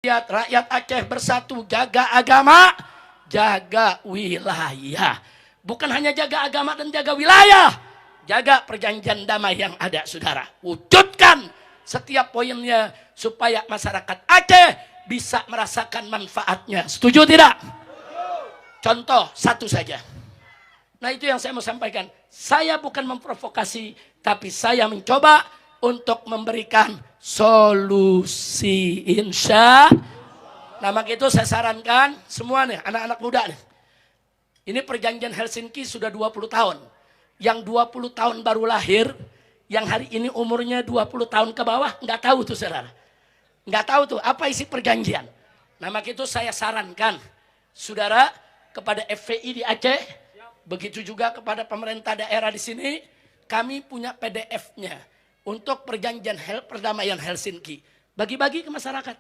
Rakyat Aceh bersatu, jaga agama, jaga wilayah. Bukan hanya jaga agama dan jaga wilayah, jaga perjanjian damai yang ada, saudara. Wujudkan setiap poinnya supaya masyarakat Aceh bisa merasakan manfaatnya. Setuju tidak? Contoh satu saja. Nah, itu yang saya mau sampaikan. Saya bukan memprovokasi, tapi saya mencoba untuk memberikan solusi, insya. Nah, maka itu saya sarankan semua nih, anak-anak muda nih. Ini perjanjian Helsinki sudah 20 tahun. Yang 20 tahun baru lahir, yang hari ini umurnya 20 tahun ke bawah, nggak tahu tuh, saudara. Nggak tahu tuh apa isi perjanjian. Nah, maka itu saya sarankan, saudara, kepada FPI di Aceh, begitu juga kepada pemerintah daerah di sini, kami punya PDF-nya untuk perjanjian perdamaian Helsinki. Bagi-bagi ke masyarakat.